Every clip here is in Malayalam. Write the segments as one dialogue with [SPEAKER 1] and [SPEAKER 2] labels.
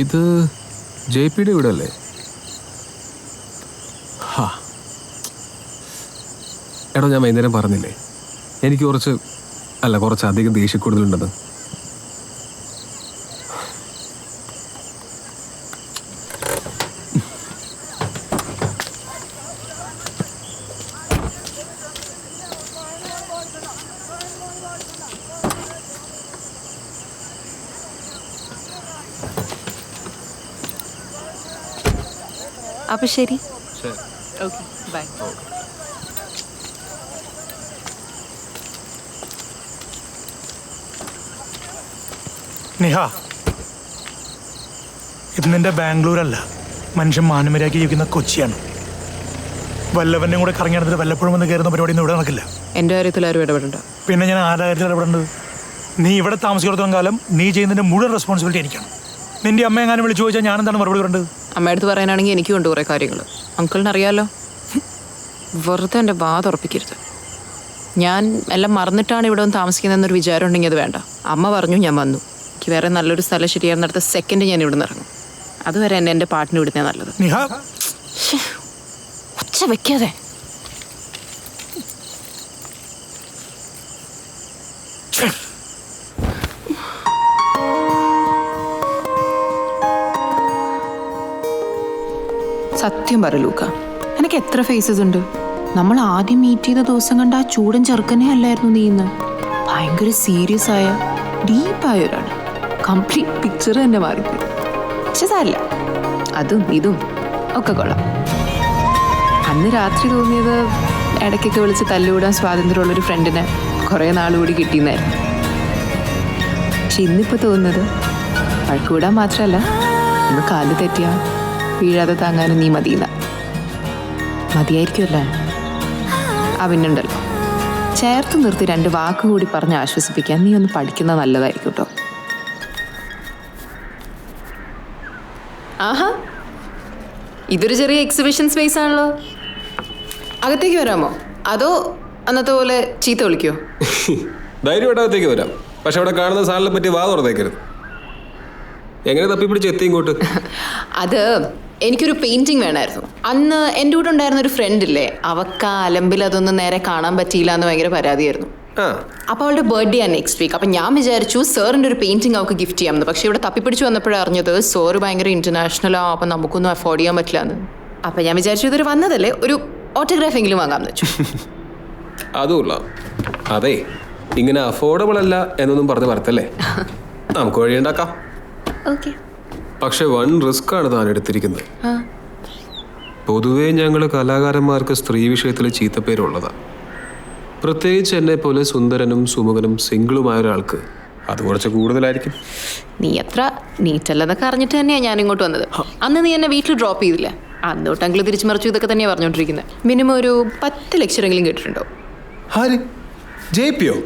[SPEAKER 1] ഇത് JPയുടെ വീടല്ലേ? എടോ, ഞാൻ വൈകുന്നേരം പറഞ്ഞില്ലേ എനിക്ക് കുറച്ചധികം ദേഷ്യക്കൂടുതലുണ്ടെന്ന്.
[SPEAKER 2] അപ്പൊ ശരി, ഓക്കെ, ബൈ.
[SPEAKER 3] നിഹ, ഇത് നിന്റെ ബാംഗ്ലൂരല്ല, മനുഷ്യൻ മാനമര്യാദയ്ക്ക് ജീവിക്കുന്ന കൊച്ചിയാണ്. വല്ലവൻ്റെയും കൂടെ കറങ്ങി നടന്നിട്ട് വല്ലപ്പോഴും വന്ന് കയറുന്ന പരിപാടി ഒന്നും ഇവിടെ നടക്കില്ല.
[SPEAKER 2] എൻ്റെ കാര്യത്തിൽ ആരും ഇടപെടണ്ട.
[SPEAKER 3] പിന്നെ ഞാൻ ആരുടെ കാര്യത്തിൽ ഇടപെടേണ്ടത്? നീ ഇവിടെ താമസിച്ചിടത്തോളം കാലം നീ ചെയ്യുന്നതിൻ്റെ മുഴുവൻ റെസ്പോൺസിബിലിറ്റി എനിക്കാണ്. നിന്റെ അമ്മ എങ്ങാനും വിളിച്ചു ചോദിച്ചാൽ ഞാൻ എന്താണ് മറുപടി പറയേണ്ടത്?
[SPEAKER 2] അമ്മയടുത്ത് പറയാനാണെങ്കിൽ എനിക്കുണ്ട് കുറേ കാര്യങ്ങൾ. അങ്കിളിന് അറിയാലോ. വെറുതെ എൻ്റെ വാ തുറപ്പിക്കരുത്. ഞാൻ എല്ലാം മറന്നിട്ടാണ് ഇവിടെ വന്ന് താമസിക്കുന്നതെന്നൊരു വിചാരം ഉണ്ടെങ്കിൽ അത് വേണ്ട. അമ്മ പറഞ്ഞു, ഞാൻ വന്നു. എനിക്ക് വേറെ നല്ലൊരു സ്ഥലം ശരിയാകുന്നിടത്ത സെക്കൻഡ് ഞാൻ ഇവിടെ നിന്ന് ഇറങ്ങും. അതുവരെ എന്നെ എൻ്റെ പാട്ടിന് വിടുന്നേ നല്ലത്. ഒച്ച വെക്കാതെ. സത്യം പറ ലൂക്ക, എനിക്ക് എത്ര ഫേസസ് ഉണ്ട്. നമ്മൾ ആദ്യം മീറ്റ് ചെയ്ത ദിവസം കണ്ട ആ ചൂടൻ ചെറുക്കനെ അല്ലായിരുന്നു നീ ഇന്ന്. ഭയങ്കര സീരിയസ് ആയ ഡീപ്പായ ഒരാൾ. കംപ്ലീറ്റ് പിക്ചർ തന്നെ മാറിപ്പോയി. പക്ഷെ സാരില്ല, അതും ഇതും ഒക്കെ കൊള്ളാം. അന്ന് രാത്രി തോന്നിയത് ഇടയ്ക്കൊക്കെ വിളിച്ച് തല്ലുകൂടാൻ സ്വാതന്ത്ര്യമുള്ളൊരു ഫ്രണ്ടിനെ കുറേ നാളുകൂടി കിട്ടിയെന്നായിരുന്നു. പക്ഷെ ഇന്നിപ്പോൾ തോന്നുന്നത് വഴക്കുകൂടാൻ മാത്രമല്ല, ഒന്ന് കാല് തെറ്റിയാ വീഴാതെ താങ്ങാനും നീ മതിയായിരിക്കുമല്ലേ? പിന്നുണ്ടല്ലോ, ചേർത്ത് നിർത്തി 2 വാക്ക് കൂടി പറഞ്ഞ് ആശ്വസിപ്പിക്കാൻ നീ ഒന്ന് പഠിക്കുന്നത് നല്ലതായിരിക്കും കേട്ടോ. ആഹാ, ഇതൊരു ചെറിയ എക്സിബിഷൻ സ്പേസ് ആണല്ലോ. അകത്തേക്ക് വരാമോ? അതോ അന്നത്തെ പോലെ ചീത്ത വിളിക്കോ?
[SPEAKER 1] ധൈര്യമായിട്ട് അകത്തേക്ക് വരാം. പക്ഷെ അവിടെ കാണുന്ന സാധനത്തെ പറ്റി വാ തുറന്നേക്കരുത്. എങ്ങനെ തപ്പിപ്പിടിച്ച് എത്തി ഇങ്ങോട്ട്?
[SPEAKER 2] അത് എനിക്കൊരു പെയിന്റിങ് വേണമായിരുന്നു. അന്ന് എൻ്റെ കൂടെ ഉണ്ടായിരുന്ന ഒരു ഫ്രണ്ട് ഇല്ലേ, അവൾക്ക് ആ അലമ്പിൽ അതൊന്നും നേരെ കാണാൻ പറ്റിയില്ല എന്ന് ഭയങ്കര പരാതിയായിരുന്നു. അപ്പോൾ അവളുടെ ബർത്ത്ഡേ ആണ് നെക്സ്റ്റ് വീക്ക്. അപ്പം ഞാൻ വിചാരിച്ചു സാറിൻ്റെ ഒരു പെയിന്റിങ് അവൾക്ക് ഗിഫ്റ്റ് ചെയ്യാമെന്ന്. പക്ഷേ ഇവിടെ തപ്പിപ്പിടിച്ച് വന്നപ്പോഴാണ് അറിഞ്ഞത് സാറ് ഭയങ്കര ഇന്റർനാഷണലാണ്, അപ്പം നമുക്കൊന്നും അഫോർഡ് ചെയ്യാൻ പറ്റില്ല എന്ന്. അപ്പം ഞാൻ വിചാരിച്ചു ഇതൊരു വന്നതല്ലേ, ഒരു ഓട്ടോഗ്രാഫ് എങ്കിലും വാങ്ങാമെന്ന് വെച്ചു.
[SPEAKER 1] അതുകൊള്ള. അതെ, ഇങ്ങനെ അഫോർഡബിൾ അല്ല എന്നൊന്നും പറഞ്ഞ് വരത്തല്ലേ, നമുക്ക് വഴിയുണ്ടാക്കാം.
[SPEAKER 2] ഓക്കെ.
[SPEAKER 1] പക്ഷെ വൺ റിസ്ക് ആണ് താൻ എടുത്തിരിക്കുന്നത്. പൊതുവേ ഞങ്ങൾ കലാകാരന്മാർക്ക് സ്ത്രീ വിഷയത്തിൽ ചീത്തപ്പേരുള്ളതാണ്. പ്രത്യേകിച്ച് എന്നെ പോലെ സുന്ദരനും സുമുഖനും സിംഗിളുമായ ഒരാൾക്ക് അത് കുറച്ച് കൂടുതലായിരിക്കും.
[SPEAKER 2] നീ അത്ര നീറ്റല്ലെന്നൊക്കെ അറിഞ്ഞിട്ട് തന്നെയാണ് ഞാൻ ഇങ്ങോട്ട് വന്നത്. അന്ന് നീ എന്നെ വീട്ടിൽ ഡ്രോപ്പ് ചെയ്തില്ല, അന്നോട്ടെങ്കിലും തിരിച്ചു മറിച്ചു ഇതൊക്കെ തന്നെയാണ് പറഞ്ഞുകൊണ്ടിരിക്കുന്നത്. മിനിമം ഒരു 10 ലെക്ചറെങ്കിലും കേട്ടിട്ടുണ്ടോ?
[SPEAKER 1] JPയോ?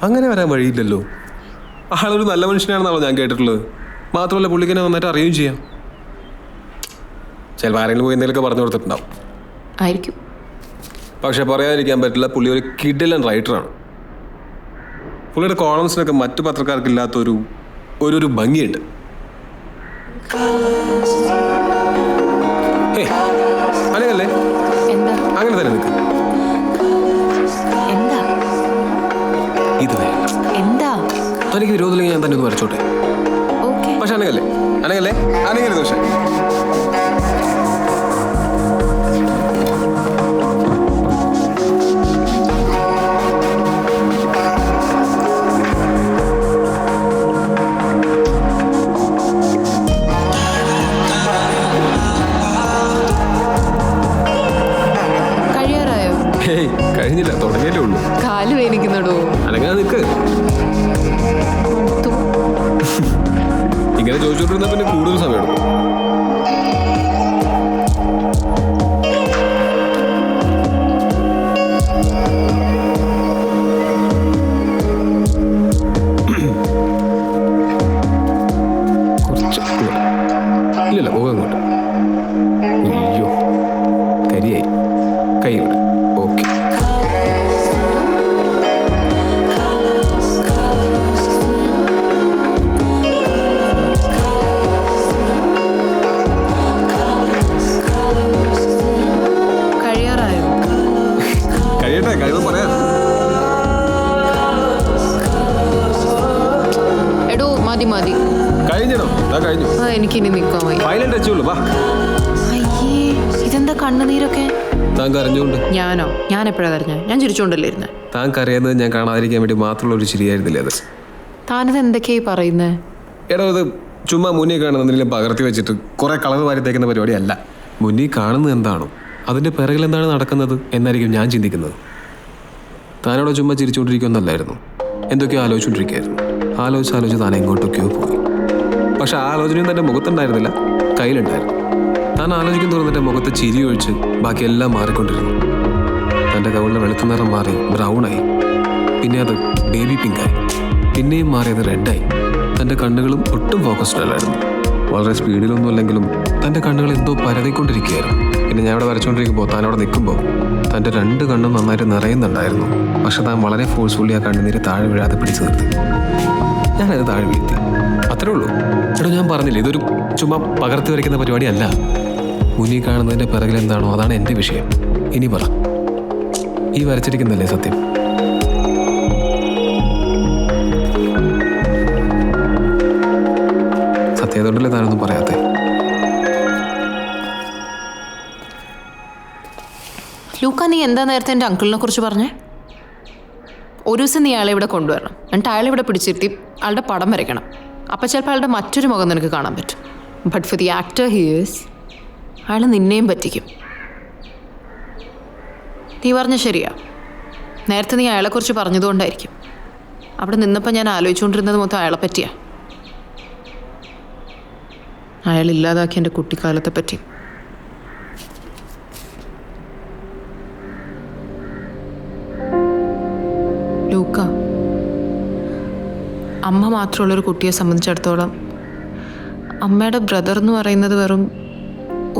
[SPEAKER 1] അങ്ങനെ വരാൻ വഴിയില്ലല്ലോ. ആളൊരു നല്ല മനുഷ്യനാണെന്നാണോ ഞാൻ കേട്ടിട്ടുള്ളത്. മാത്രമല്ല പുള്ളിക്കനെ നന്നായിട്ട് അറിയുകയും ചെയ്യാം. ചിലപ്പോൾ ആരെങ്കിലും പോയി എന്തെങ്കിലുമൊക്കെ പറഞ്ഞു കൊടുത്തിട്ടുണ്ടാവും
[SPEAKER 2] ആയിരിക്കും.
[SPEAKER 1] പക്ഷെ പറയാതിരിക്കാൻ പറ്റില്ല, പുള്ളി ഒരു കിഡിലൻ റൈറ്ററാണ്. പുള്ളിയുടെ കോളംസിനൊക്കെ മറ്റു പത്രക്കാർക്ക് ഇല്ലാത്തൊരു ഒരു ഭംഗിയുണ്ട്. അങ്ങനെയല്ലേ? അങ്ങനെ തന്നെ നിൽക്കും. ഇത്
[SPEAKER 2] എന്താ
[SPEAKER 1] തനിക്ക് വിരോധമില്ലെങ്കിൽ ഞാൻ തന്നെ ഒന്ന് വരച്ചോട്ടെ. പക്ഷെ അനങ്ങല്ലേ ദോഷ.
[SPEAKER 2] കഴിയാറായോ?
[SPEAKER 1] കഴിഞ്ഞില്ല, തുടങ്ങിയല്ലേ ഉള്ളൂ.
[SPEAKER 2] കാല് വേദനിക്കുന്നുണ്ടോ?
[SPEAKER 1] അനങ്ങാ നിൽക്ക്. ഇങ്ങനെ ചോദിച്ചോണ്ടിരുന്ന പിന്നെ കൂടുതൽ സമയം എടുക്കും. കുറച്ച് ഇല്ലല്ല, പോകാൻ അങ്ങോട്ട്. അയ്യോ, കരിയായി. കൈ ഇവിടെ. ഓക്കെ.
[SPEAKER 2] മതി മതി.
[SPEAKER 1] കഴിഞ്ഞോ? കഴിഞ്ഞു.
[SPEAKER 2] എനിക്കിനി നിൽക്കാൻ വയ്യ.
[SPEAKER 1] ഫൈനൽ ടച്ചേ ഉള്ളൂ. വാ.
[SPEAKER 2] അയ്യേ, ഇതെന്താ കണ്ണുനീരൊക്കെ?
[SPEAKER 1] താൻ കരഞ്ഞോണ്ട്.
[SPEAKER 2] ഞാനോ? ഞാൻ എപ്പോഴാ കരഞ്ഞ? ഞാൻ ചിരിച്ചോണ്ടല്ലേ ഇരുന്നേ.
[SPEAKER 1] താൻ കരയുന്നത് ഞാൻ കാണാതിരിക്കാൻ വേണ്ടി മാത്രമുള്ള ഒരു ചിരിയായിരുന്നില്ലേ അത്?
[SPEAKER 2] താനത് എന്തൊക്കെയായി പറയുന്നേ?
[SPEAKER 1] എടോ, അത് ചുമ്മാ മുന്നിൽ കാണുന്നതിലും പകർത്തി വെച്ചിട്ട് കുറെ കളർ വാരി തേക്കുന്ന പരിപാടിയല്ല. മുന്നിൽ കാണുന്നത് എന്താണോ അതിന്റെ പിറകിൽ എന്താണ് നടക്കുന്നത് എന്നായിരിക്കും ഞാൻ ചിന്തിക്കുന്നത്. താനോട് ചുമ്മാ ചിരിച്ചുകൊണ്ടിരിക്കുന്നല്ലായിരുന്നു, എന്തൊക്കെയോ ആലോചിച്ചുകൊണ്ടിരിക്കുകയായിരുന്നു. ആലോചിച്ച് താൻ എങ്ങോട്ടൊക്കെയോ പോയി. പക്ഷെ ആ ആലോചനയും തൻ്റെ മുഖത്തുണ്ടായിരുന്നില്ല, കയ്യിലുണ്ടായിരുന്നു. താൻ ആലോചിക്കും തോറും തൻ്റെ മുഖത്ത് ചിരി ഒഴിച്ച് ബാക്കിയെല്ലാം മാറിക്കൊണ്ടിരുന്നു. തൻ്റെ കവിളിലെ വെളുത്ത നിറം മാറി ബ്രൗണായി, പിന്നെ അത് ബേബി പിങ്കായി, പിന്നെയും മാറിയത് റെഡായി. തൻ്റെ കണ്ണുകളും ഒട്ടും ഫോക്കസ്ഡ് അല്ലായിരുന്നു. വളരെ സ്പീഡിലൊന്നും അല്ലെങ്കിലും തൻ്റെ കണ്ണുകൾ എന്തോ പരതിക്കൊണ്ടിരിക്കുകയായിരുന്നു. പിന്നെ ഞാൻ അവിടെ വരച്ചുകൊണ്ടിരിക്കുമ്പോൾ താൻ അവിടെ നിൽക്കുമ്പോൾ തൻ്റെ 2 കണ്ണും നന്നായിട്ട് നിറയുന്നുണ്ടായിരുന്നു. പക്ഷെ താൻ വളരെ ഫോഴ്സ്ഫുള്ളി ആ കണ്ണുനീര് താഴെ വീഴാതെ പിടിച്ചു നിർത്തി. ഞാനത് താഴെ വീഴ്ത്തി, അത്രേ ഉള്ളൂ. എടോ, ഞാൻ പറഞ്ഞില്ലേ, ഇതൊരു ചുമ്മാ പകർത്തി വരയ്ക്കുന്ന പരിപാടിയല്ല. മുന്നിൽ കാണുന്നതിൻ്റെ പിറകിൽ എന്താണോ അതാണ് എൻ്റെ വിഷയം. ഇനി പറ, ഈ വരച്ചിരിക്കുന്നല്ലേ സത്യം? സത്യമായതുകൊണ്ടല്ലേ താനൊന്നും പറയാത്തേ?
[SPEAKER 2] ലൂക്ക, നീ എന്താ നേരത്തെ എൻ്റെ അങ്കിളിനെ കുറിച്ച് പറഞ്ഞേ? ഒരു ദിവസം നീ അയാളെ ഇവിടെ കൊണ്ടുവരണം, എന്നിട്ട് അയാളെ ഇവിടെ പിടിച്ചിരുത്തി ആളുടെ പടം വരയ്ക്കണം. അപ്പം ചിലപ്പോൾ അയാളുടെ മറ്റൊരു മുഖം നിനക്ക് കാണാൻ പറ്റും. But for the actor here's, അയാൾ നിന്നെയും പറ്റിക്കും. നീ പറഞ്ഞ ശരിയാ. നേരത്തെ നീ അയാളെക്കുറിച്ച് പറഞ്ഞതുകൊണ്ടായിരിക്കും. അവിടെ നിന്നപ്പോൾ ഞാൻ ആലോചിച്ചുകൊണ്ടിരുന്നത് മൊത്തം അയാളെ പറ്റിയാ. അയാൾ ഇല്ലാതാക്കി എൻ്റെ കുട്ടിക്കാലത്തെ പറ്റി. ലൂക്ക, അമ്മ മാത്രമുള്ളൊരു കുട്ടിയെ സംബന്ധിച്ചിടത്തോളം അമ്മയുടെ ബ്രദർ എന്ന് പറയുന്നത് വെറും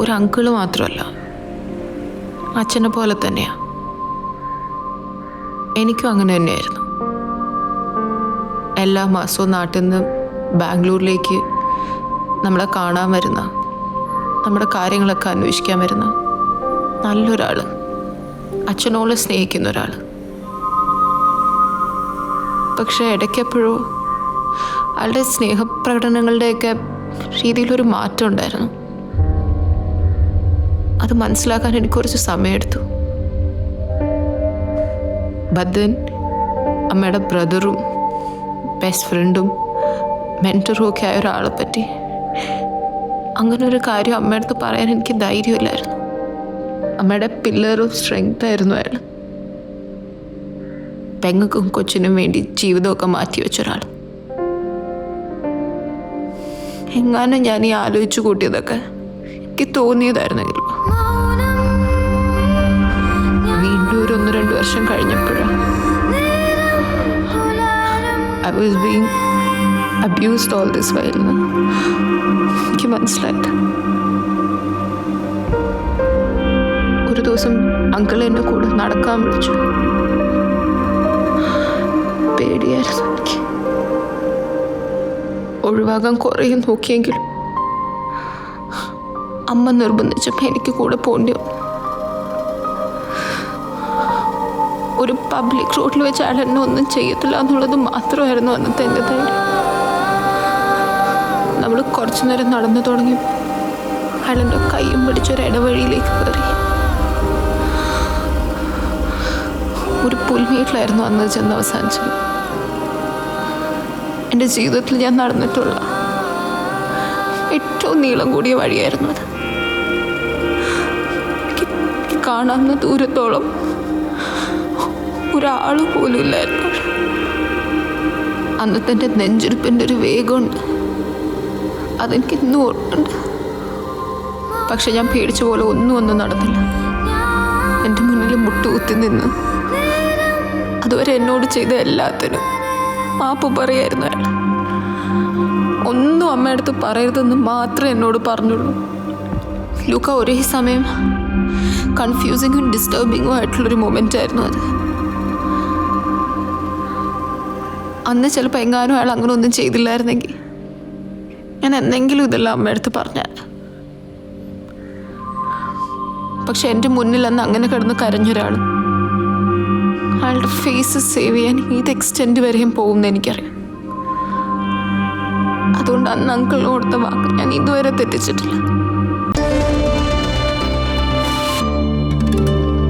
[SPEAKER 2] ഒരു അങ്കിള് മാത്രമല്ല, അച്ഛനെ പോലെ തന്നെയാണ്. എനിക്കും അങ്ങനെ തന്നെയായിരുന്നു. എല്ലാ മാസവും നാട്ടിൽ നിന്ന് ബാംഗ്ലൂരിലേക്ക് നമ്മളെ കാണാൻ വരുന്ന, നമ്മുടെ കാര്യങ്ങളൊക്കെ അന്വേഷിക്കാൻ വരുന്ന നല്ലൊരാൾ, അച്ഛനോട് സ്നേഹിക്കുന്ന ഒരാൾ. പക്ഷേ ഇടയ്ക്കെപ്പോഴോ അയാളുടെ സ്നേഹപ്രകടനങ്ങളുടെയൊക്കെ രീതിയിലൊരു മാറ്റം ഉണ്ടായിരുന്നു. അത് മനസ്സിലാക്കാൻ എനിക്ക് കുറച്ച് സമയമെടുത്തു. ബദൻ അമ്മയുടെ ബ്രദറും ബെസ്റ്റ് ഫ്രണ്ടും മെൻറ്ററും ഒക്കെ ആയ ഒരാളെ പറ്റി അങ്ങനെ ഒരു കാര്യം അമ്മയുടെ അടുത്ത് പറയാൻ എനിക്ക് ധൈര്യമില്ലായിരുന്നു. അമ്മയുടെ പില്ലറും സ്ട്രെങ്ത് ആയിരുന്നു അയാൾ. പെങ്ങൾക്കും കൊച്ചിനും വേണ്ടി ജീവിതമൊക്കെ മാറ്റി വെച്ചൊരാൾ. എങ്ങാനും ഞാൻ ഈ ആലോചിച്ചു കൂട്ടിയതൊക്കെ എനിക്ക് തോന്നിയതായിരുന്നെങ്കിൽ വീണ്ടും ഒരു 1-2 വർഷം കഴിഞ്ഞപ്പോഴാണ് I was being abused all this while. എനിക്ക് മനസ്സിലായിട്ട് ഒരു ദിവസം അങ്കിൾ എന്നെ കൂടെ നടക്കാൻ വിളിച്ചു. പേടിയായിരുന്നു എനിക്ക്. ഒഴിവാകാൻ കുറേ നോക്കിയെങ്കിലും അമ്മ നിർബന്ധിച്ചപ്പോൾ എനിക്ക് കൂടെ പോണ്ടി വന്നു. ഒരു പബ്ലിക് റോഡിൽ വെച്ച് അയാൾ എന്നെ ഒന്നും ചെയ്യത്തില്ല എന്നുള്ളത് മാത്രമായിരുന്നു അന്നത്തെ എൻ്റെ ധൈര്യം. നമ്മൾ കുറച്ചു നേരം നടന്നു തുടങ്ങി അയാളെൻ്റെ കൈയും പിടിച്ചൊരു ഇടവഴിയിലേക്ക് കയറി. ഒരു പുൽമേട്ടിലായിരുന്നു അന്ന് ചെന്ന് അവസാനിച്ചത്. എൻ്റെ ജീവിതത്തിൽ ഞാൻ നടന്നിട്ടുള്ള ഏറ്റവും നീളം കൂടിയ വഴിയായിരുന്നു അത്. കാണാവുന്ന ദൂരത്തോളം ഒരാൾ പോലും ഇല്ലായിരുന്നു. അന്നത്തെ എൻ്റെ നെഞ്ചെടുപ്പിൻ്റെ ഒരു വേഗമുണ്ട്, അതെനിക്ക് ഇന്നും ഓർമ്മയുണ്ട്. പക്ഷെ ഞാൻ പേടിച്ച പോലെ ഒന്നും നടന്നില്ല. എൻ്റെ മുന്നിൽ മുട്ടുകുത്തി നിന്ന് അതുവരെ എന്നോട് ചെയ്ത എല്ലാത്തിനും മാപ്പ് പറയായിരുന്നു അയാൾ. ഒന്നും അമ്മയടുത്ത് പറയരുതെന്ന് മാത്രമേ എന്നോട് പറഞ്ഞുള്ളൂ. ലൂക്ക, ഒരേ സമയം കൺഫ്യൂസിങ്ങും ഡിസ്റ്റർബിങ്ങും ആയിട്ടുള്ളൊരു മൊമെൻ്റ് ആയിരുന്നു അത്. അന്ന് ചിലപ്പോൾ എങ്ങാനും അയാൾ അങ്ങനെ ഒന്നും ചെയ്തില്ലായിരുന്നെങ്കിൽ ഞാൻ എന്തെങ്കിലും ഇതെല്ലാം അമ്മയടുത്ത് പറഞ്ഞാൽ. പക്ഷെ എൻ്റെ മുന്നിൽ അന്ന് അങ്ങനെ കിടന്ന് കരഞ്ഞൊരാൾ, അയാളുടെ ഫേസ് സേവ് ചെയ്യാൻ ഏത് എക്സ്റ്റെൻഡ് വരെയും പോകുമെന്ന് എനിക്കറിയാം. അതുകൊണ്ട് അന്ന് അങ്കിളിന് കൊടുത്ത വാക്ക് ഞാൻ ഇതുവരെ തെറ്റിച്ചിട്ടില്ല.